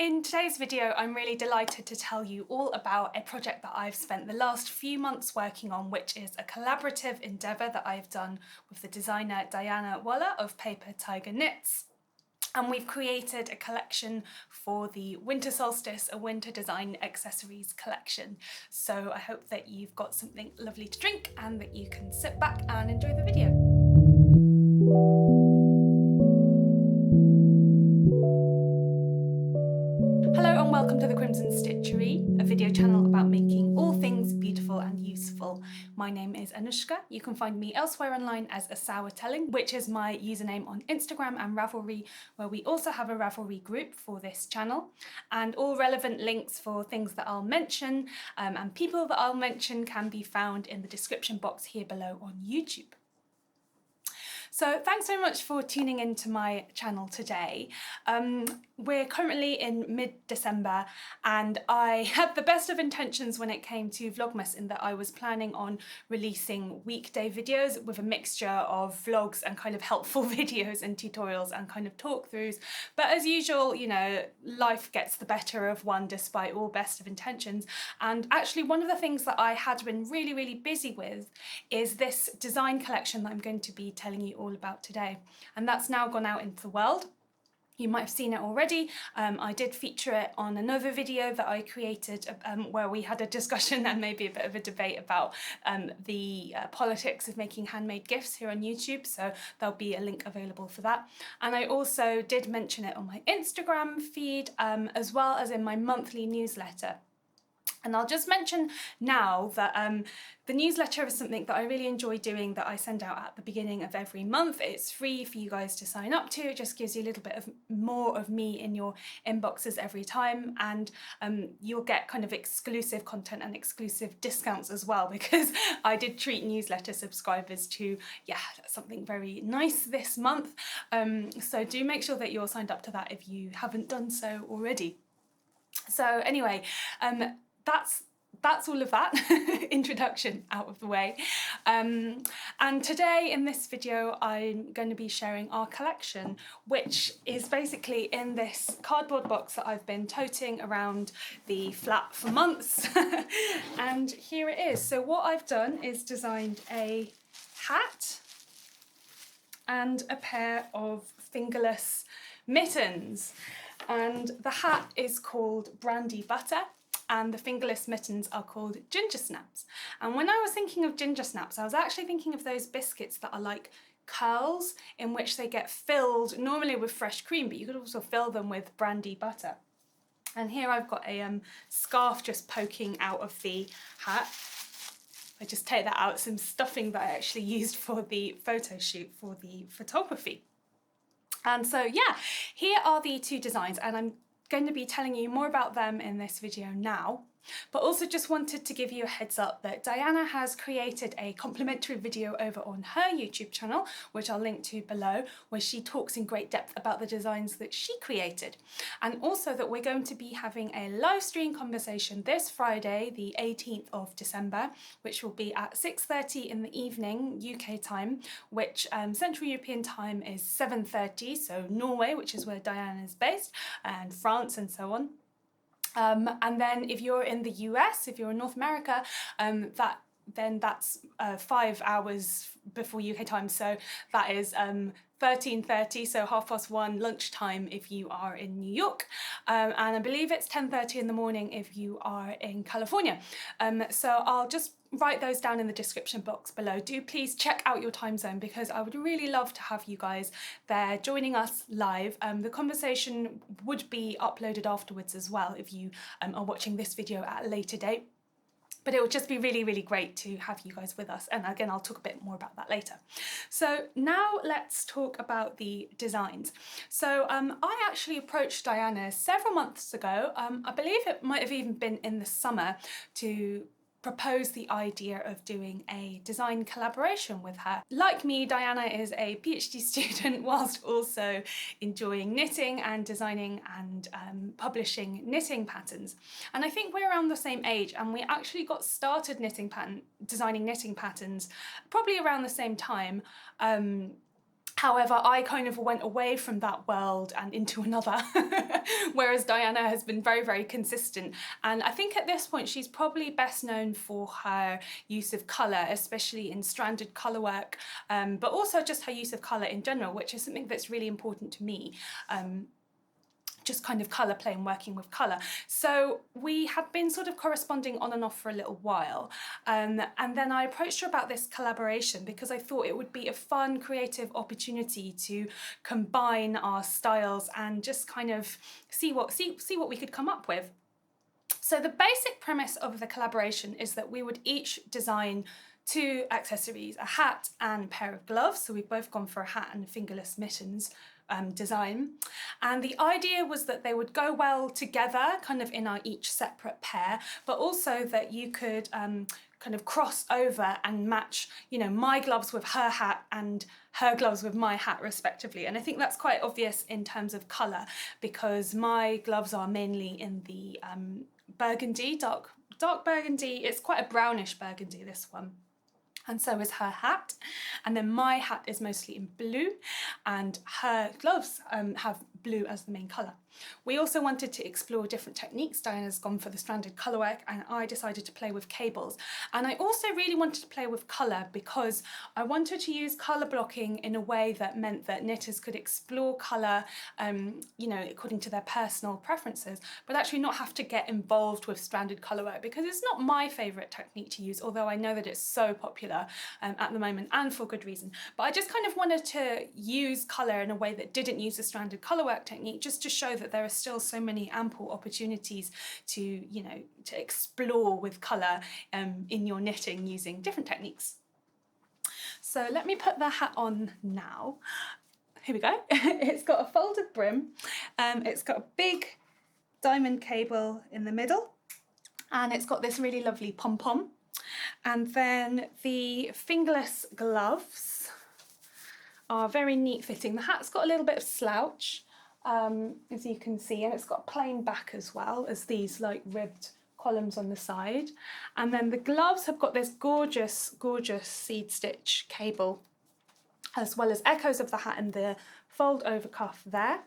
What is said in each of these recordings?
In today's video, I'm really delighted to tell you all about a project that I've spent the last few months working on, which is a collaborative endeavour that I've done with the designer Dianna Walla of Pepperkaker Knits. And we've created a collection for the winter solstice, a winter design accessories collection. So I hope that you've got something lovely to drink and that you can sit back and enjoy the video. Hello and welcome to the Crimson Stitchery, a video channel about making all things beautiful and useful. My name is Anushka. You can find me elsewhere online as Asawa Telling, which is my username on Instagram and Ravelry, where we also have a Ravelry group for this channel. And all relevant links for things that I'll mention and people that I'll mention can be found in the description box here below on YouTube. So thanks so much for tuning into my channel today. We're currently in mid-December and I had the best of intentions when it came to Vlogmas in that I was planning on releasing weekday videos with a mixture of vlogs and kind of helpful videos and tutorials and kind of talk throughs. But as usual, you know, life gets the better of one despite all best of intentions. And actually one of the things that I had been really busy with is this design collection that I'm going to be telling you all about today, and that's now gone out into the world. You might have seen it already. I did feature it on another video that I created where we had a discussion and maybe a bit of a debate about the politics of making handmade gifts here on YouTube, so there'll be a link available for that. And I also did mention it on my Instagram feed as well as in my monthly newsletter. And I'll just mention now that the newsletter is something that I really enjoy doing, that I send out at the beginning of every month. It's free for you guys to sign up to. It just gives you a little bit of more of me in your inboxes every time, and you'll get kind of exclusive content and exclusive discounts as well, because I did treat newsletter subscribers to, yeah, something very nice this month. So do make sure that you're signed up to that if you haven't done so already. So anyway, that's all of that introduction out of the way. And today in this video, I'm going to be sharing our collection, which is basically in this cardboard box that I've been toting around the flat for months. And here it is. So what I've done is designed a hat and a pair of fingerless mittens. And the hat is called Brandy Butter, and the fingerless mittens are called ginger snaps. And when I was thinking of ginger snaps, I was actually thinking of those biscuits that are like curls, in which they get filled normally with fresh cream, but you could also fill them with brandy butter. And here I've got a scarf just poking out of the hat. I just take that out, some stuffing that I actually used for the photo shoot for the photography. And so yeah, here are the two designs, and I'm going to be telling you more about them in this video now, but also just wanted to give you a heads up that Dianna has created a complimentary video over on her YouTube channel, which I'll link to below, where she talks in great depth about the designs that she created. And also that we're going to be having a live stream conversation this Friday, the 18th of December, which will be at 6:30 in the evening UK time, which Central European time is 7:30, so Norway, which is where Dianna is based, and France and so on. And then if you're in the US, if you're in North America, that's 5 hours before UK time, so that is 13:30, so 1:30 lunchtime if you are in New York, and I believe it's 10:30 in the morning if you are in California. So I'll just write those down in the description box below. Do please check out your time zone, because I would really love to have you guys there joining us live. The conversation would be uploaded afterwards as well if you are watching this video at a later date. But it would just be really great to have you guys with us. And again, I'll talk a bit more about that later. So now let's talk about the designs. So I actually approached Dianna several months ago. I believe it might have even been in the summer, to proposed the idea of doing a design collaboration with her. Like me, Dianna is a PhD student whilst also enjoying knitting and designing and publishing knitting patterns. And I think we're around the same age, and we actually got started designing knitting patterns probably around the same time. However, I kind of went away from that world and into another, whereas Dianna has been very, very consistent. And I think at this point, she's probably best known for her use of colour, especially in stranded colour work, but also just her use of colour in general, which is something that's really important to me. Just kind of colour play and working with colour. So we had been sort of corresponding on and off for a little while. And then I approached her about this collaboration because I thought it would be a fun, creative opportunity to combine our styles and just kind of see what we could come up with. So the basic premise of the collaboration is that we would each design 2 accessories, a hat and a pair of gloves. So we've both gone for a hat and fingerless mittens design. And the idea was that they would go well together, kind of in our each separate pair, but also that you could kind of cross over and match, you know, my gloves with her hat and her gloves with my hat respectively. And I think that's quite obvious in terms of colour, because my gloves are mainly in the burgundy, dark burgundy. It's quite a brownish burgundy, this one. And so is her hat. And then my hat is mostly in blue, and her gloves have blue as the main colour. We also wanted to explore different techniques. Diana's gone for the stranded colourwork, and I decided to play with cables. And I also really wanted to play with colour because I wanted to use colour blocking in a way that meant that knitters could explore colour, you know, according to their personal preferences, but actually not have to get involved with stranded colourwork, because it's not my favourite technique to use, although I know that it's so popular at the moment, and for good reason. But I just kind of wanted to use colour in a way that didn't use the stranded colourwork technique, just to show that there are still so many ample opportunities to, you know, to explore with colour in your knitting using different techniques. So let me put the hat on now. Here we go. It's got a folded brim. It's got a big diamond cable in the middle, and it's got this really lovely pom-pom. And then the fingerless gloves are very neat fitting. The hat's got a little bit of slouch, as you can see, and it's got a plain back as well as these like ribbed columns on the side. And then the gloves have got this gorgeous, gorgeous seed stitch cable, as well as echoes of the hat and the fold over cuff there.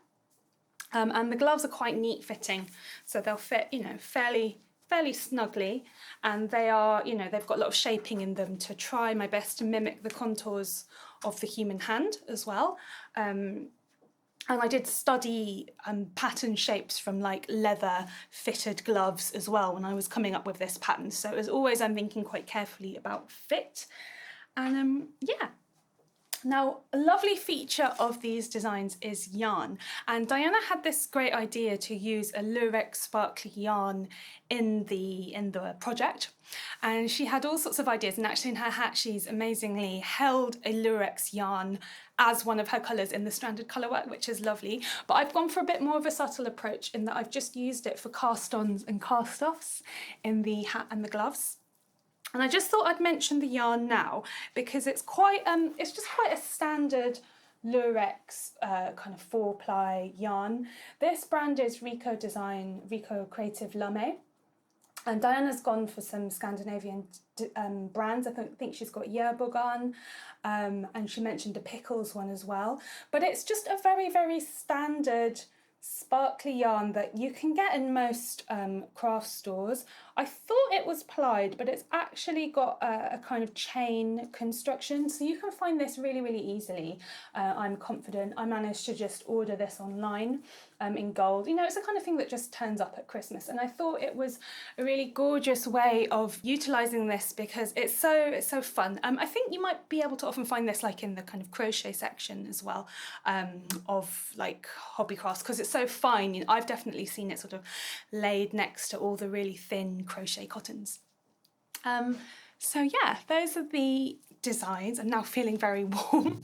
And the gloves are quite neat fitting, so they'll fit, you know, fairly snugly, and they are, you know, they've got a lot of shaping in them to try my best to mimic the contours of the human hand as well. And I did study pattern shapes from like leather fitted gloves as well when I was coming up with this pattern. So as always, I'm thinking quite carefully about fit. And yeah. Now, a lovely feature of these designs is yarn, and Dianna had this great idea to use a lurex sparkly yarn in the project, and she had all sorts of ideas, and actually in her hat she's amazingly held a lurex yarn as one of her colours in the stranded colourwork, which is lovely. But I've gone for a bit more of a subtle approach in that I've just used it for cast-ons and cast-offs in the hat and the gloves. And I just thought I'd mention the yarn now because it's quite, it's just quite a standard lurex kind of 4-ply yarn. This brand is Rico Creative Lame, and Diana's gone for some Scandinavian brands. I think she's got Yerbogan, and she mentioned a Pickles one as well. But it's just a very, very standard sparkly yarn that you can get in most craft stores. I thought it was plied, but it's actually got a kind of chain construction, so you can find this really, really easily. I'm confident. I managed to just order this online in gold. You know, it's the kind of thing that just turns up at Christmas, and I thought it was a really gorgeous way of utilising this because it's so fun. I think you might be able to often find this like in the kind of crochet section as well of like hobby crafts, because it's so fine. You know, I've definitely seen it sort of laid next to all the really thin crochet cottons. So yeah, those are the designs. I'm now feeling very warm,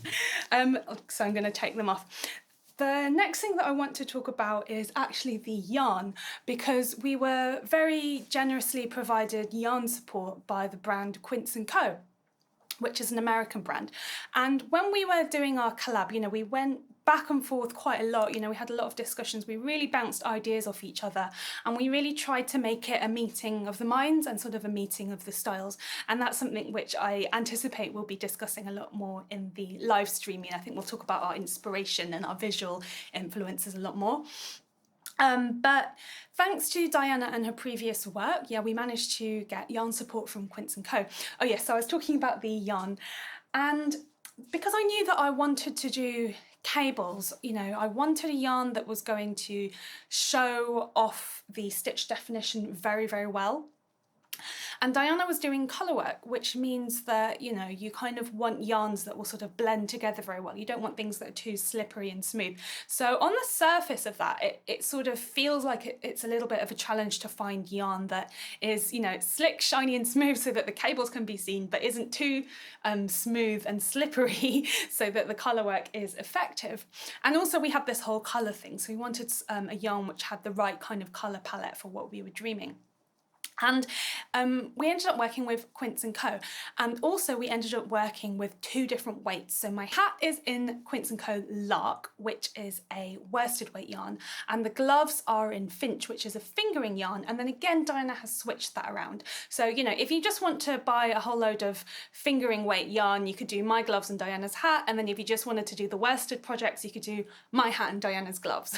so I'm going to take them off. The next thing that I want to talk about is actually the yarn, because we were very generously provided yarn support by the brand Quince Co, which is an American brand. And when we were doing our collab, you know, we went back and forth quite a lot. You know, we had a lot of discussions, we really bounced ideas off each other, and we really tried to make it a meeting of the minds and sort of a meeting of the styles. And that's something which I anticipate we'll be discussing a lot more in the live streaming. I think we'll talk about our inspiration and our visual influences a lot more. But thanks to Dianna and her previous work, yeah, we managed to get yarn support from Quince Co. Oh yes, so I was talking about the yarn, and because I knew that I wanted to do cables, you know, I wanted a yarn that was going to show off the stitch definition very, very well. And Dianna was doing colour work, which means that, you know, you kind of want yarns that will sort of blend together very well. You don't want things that are too slippery and smooth. So on the surface of that, it sort of feels like it's a little bit of a challenge to find yarn that is, you know, slick, shiny and smooth so that the cables can be seen, but isn't too smooth and slippery so that the colour work is effective. And also we had this whole colour thing. So we wanted a yarn which had the right kind of colour palette for what we were dreaming. And we ended up working with Quince Co. And also we ended up working with 2 different weights. So my hat is in Quince Co Lark, which is a worsted weight yarn. And the gloves are in Finch, which is a fingering yarn. And then again, Dianna has switched that around. So, you know, if you just want to buy a whole load of fingering weight yarn, you could do my gloves and Dianna's hat. And then if you just wanted to do the worsted projects, you could do my hat and Dianna's gloves.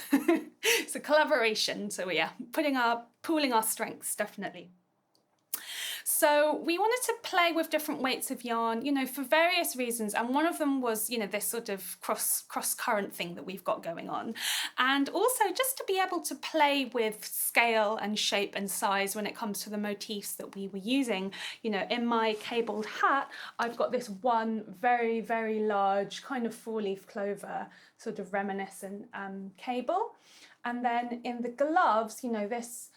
So collaboration. So yeah, pooling our strengths, definitely. So we wanted to play with different weights of yarn, you know, for various reasons. And one of them was, you know, this sort of cross current thing that we've got going on. And also just to be able to play with scale and shape and size when it comes to the motifs that we were using. You know, in my cabled hat, I've got this one very, very large kind of 4-leaf clover sort of reminiscent cable. And then in the gloves, you know, this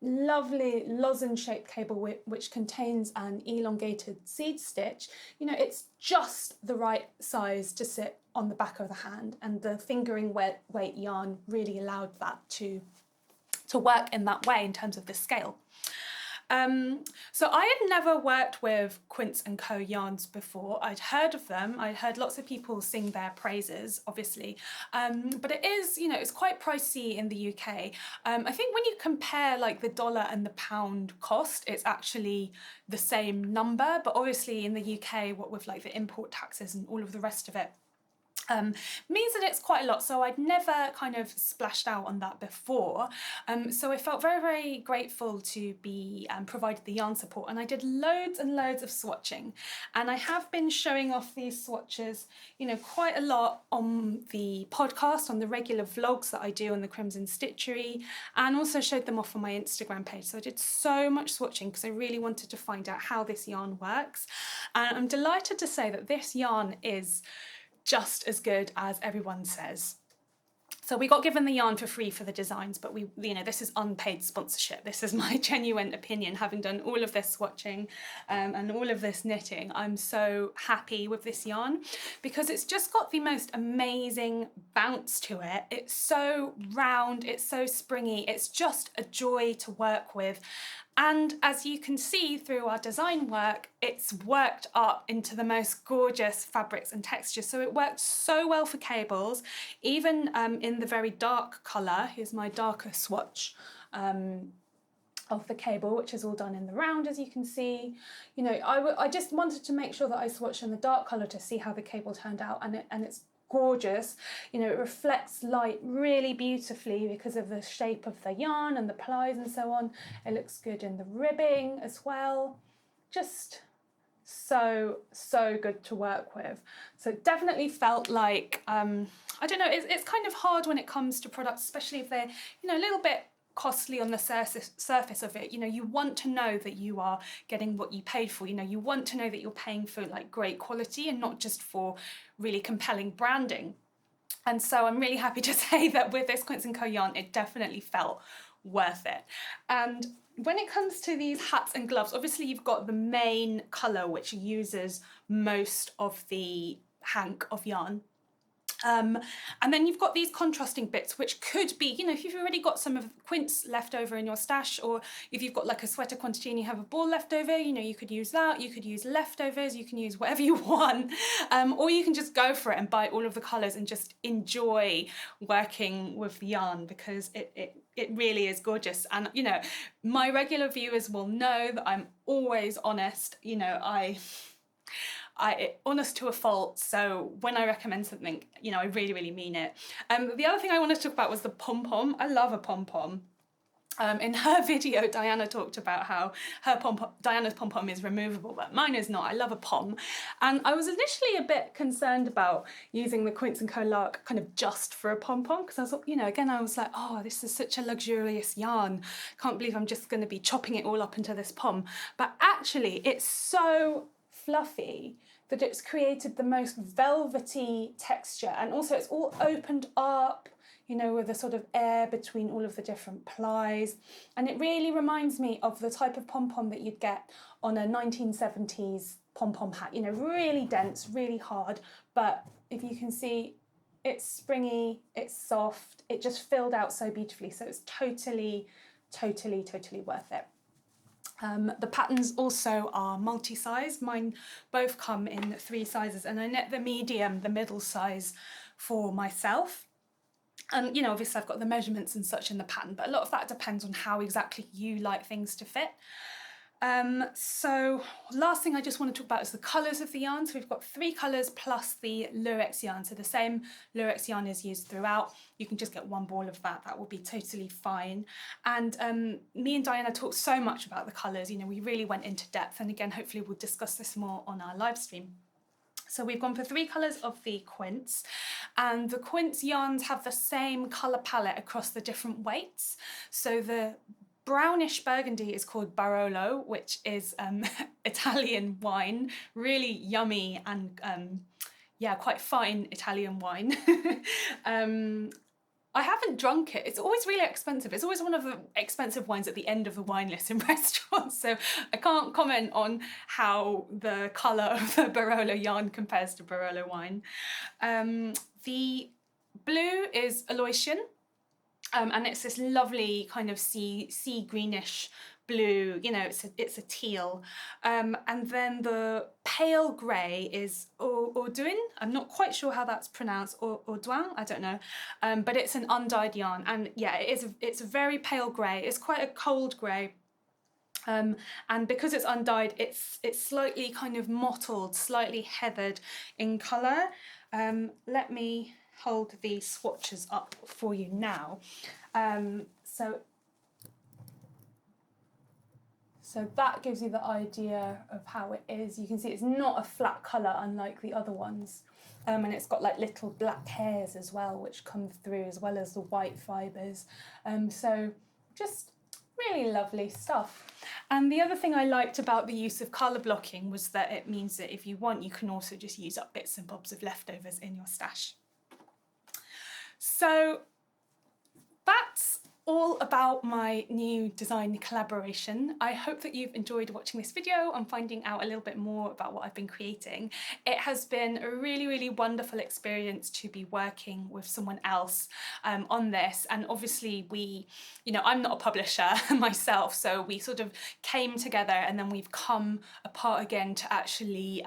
lovely lozenge-shaped cable which contains an elongated seed stitch. You know, it's just the right size to sit on the back of the hand, and the fingering weight yarn really allowed that to work in that way in terms of the scale. So I had never worked with Quince Co yarns before. I'd heard of them. I'd heard lots of people sing their praises, obviously. But it is, you know, it's quite pricey in the UK. I think when you compare like the dollar and the pound cost, it's actually the same number. But obviously in the UK, what with like the import taxes and all of the rest of it, means that it's quite a lot. So I'd never kind of splashed out on that before. So I felt very, very grateful to be provided the yarn support, and I did loads and loads of swatching. And I have been showing off these swatches, you know, quite a lot on the podcast, on the regular vlogs that I do on the Crimson Stitchery, and also showed them off on my Instagram page. So I did so much swatching because I really wanted to find out how this yarn works. And I'm delighted to say that this yarn is just as good as everyone says. So we got given the yarn for free for the designs, but we, you know, this is unpaid sponsorship. This is my genuine opinion, having done all of this swatching and all of this knitting. I'm so happy with this yarn because it's just got the most amazing bounce to it. It's so round, it's so springy, it's just a joy to work with. And as you can see through our design work, it's worked up into the most gorgeous fabrics and textures. So it worked so well for cables, even in the very dark colour. Here's my darker swatch of the cable, which is all done in the round, as you can see. You know, I just wanted to make sure that I swatched in the dark colour to see how the cable turned out, and it's gorgeous. You know, it reflects light really beautifully because of the shape of the yarn and the plies and so on. It looks good in the ribbing as well. Just so good to work with. So it definitely felt like I don't know, it's kind of hard when it comes to products, especially if they're, you know, a little bit costly on the surface of it. You know, you want to know that you are getting what you paid for. You know, you want to know that you're paying for like great quality and not just for really compelling branding. And so I'm really happy to say that with this Quince Co yarn, it definitely felt worth it. And when it comes to these hats and gloves, obviously you've got the main colour which uses most of the hank of yarn. And then you've got these contrasting bits, which could be, you know, if you've already got some of the quince left over in your stash, or if you've got like a sweater quantity and you have a ball left over, you know, you could use that, you could use leftovers, you can use whatever you want, or you can just go for it and buy all of the colours and just enjoy working with the yarn, because it really is gorgeous. And, you know, my regular viewers will know that I'm always honest, you know, honest to a fault, so when I recommend something, you know, I really, really mean it. The other thing I wanted to talk about was the pom-pom. I love a pom-pom. In her video, Dianna talked about how Diana's pom-pom is removable, but mine is not. I love a pom. And I was initially a bit concerned about using the Quince Co Lark kind of just for a pom-pom, because I was, you know, again, I was like, oh, this is such a luxurious yarn. Can't believe I'm just going to be chopping it all up into this pom. But actually, it's so fluffy that it's created the most velvety texture, and also it's all opened up, you know, with a sort of air between all of the different plies, and it really reminds me of the type of pom-pom that you'd get on a 1970s pom-pom hat, you know, really dense, really hard, but if you can see, it's springy, it's soft, it just filled out so beautifully, so it's totally worth it. The patterns also are multi-size. Mine both come in 3 sizes, and I knit the medium, the middle size for myself. And, you know, obviously I've got the measurements and such in the pattern, but a lot of that depends on how exactly you like things to fit. So last thing I just want to talk about is the colours of the yarn. So we've got 3 colours plus the lurex yarn. So the same lurex yarn is used throughout. You can just get 1 ball of that. That will be totally fine. And me and Dianna talked so much about the colours. You know, we really went into depth. And again, hopefully we'll discuss this more on our live stream. So we've gone for 3 colours of the quince, and the quince yarns have the same colour palette across the different weights. So the brownish burgundy is called Barolo, which is Italian wine, really yummy and yeah, quite fine Italian wine. I haven't drunk it. It's always really expensive. It's always one of the expensive wines at the end of the wine list in restaurants, so I can't comment on how the colour of the Barolo yarn compares to Barolo wine. The blue is Aloysian, and it's this lovely kind of sea greenish blue, you know, it's a teal. And then the pale grey is Ordouin. I'm not quite sure how that's pronounced, or Ordouin, I don't know. But it's an undyed yarn, and yeah, it's a very pale grey. It's quite a cold grey. And because it's undyed, it's slightly kind of mottled, slightly heathered in colour. Let me hold the swatches up for you now. So that gives you the idea of how it is. You can see it's not a flat colour unlike the other ones. And it's got like little black hairs as well, which come through, as well as the white fibres. So just really lovely stuff. And the other thing I liked about the use of colour blocking was that it means that if you want, you can also just use up bits and bobs of leftovers in your stash. So that's all about my new design collaboration. I hope that you've enjoyed watching this video and finding out a little bit more about what I've been creating. It has been a really, really wonderful experience to be working with someone else on this. And obviously you know, I'm not a publisher myself, so we sort of came together and then we've come apart again to actually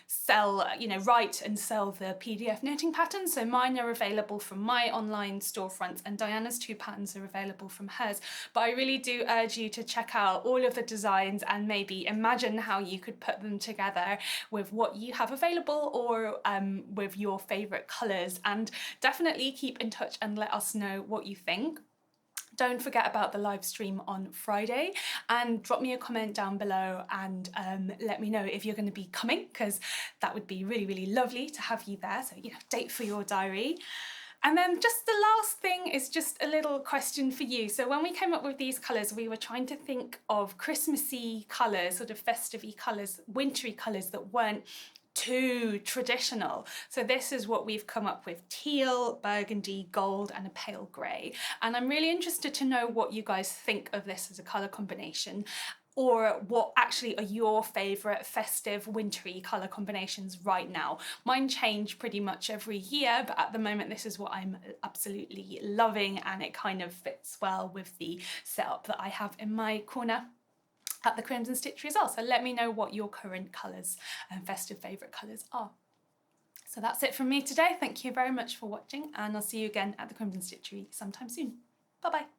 sell, you know, write and sell the PDF knitting patterns. So mine are available from my online storefronts, and Diana's 2 patterns are available from hers. But I really do urge you to check out all of the designs and maybe imagine how you could put them together with what you have available, or with your favourite colours, and definitely keep in touch and let us know what you think. Don't forget about the live stream on Friday, and drop me a comment down below and let me know if you're going to be coming, because that would be really, really lovely to have you there. So, you know, date for your diary. And then just the last thing is just a little question for you. So when we came up with these colours, we were trying to think of Christmassy colours, sort of festive-y colours, wintry colours that weren't too traditional. So this is what we've come up with: teal, burgundy, gold, and a pale grey. And I'm really interested to know what you guys think of this as a colour combination. or what actually are your favourite festive wintry colour combinations right now. Mine change pretty much every year, but at the moment this is what I'm absolutely loving, and it kind of fits well with the setup that I have in my corner at the Crimson Stitchery as well. So let me know what your current colours and festive favourite colours are. So that's it from me today. Thank you very much for watching, and I'll see you again at the Crimson Stitchery sometime soon. Bye bye.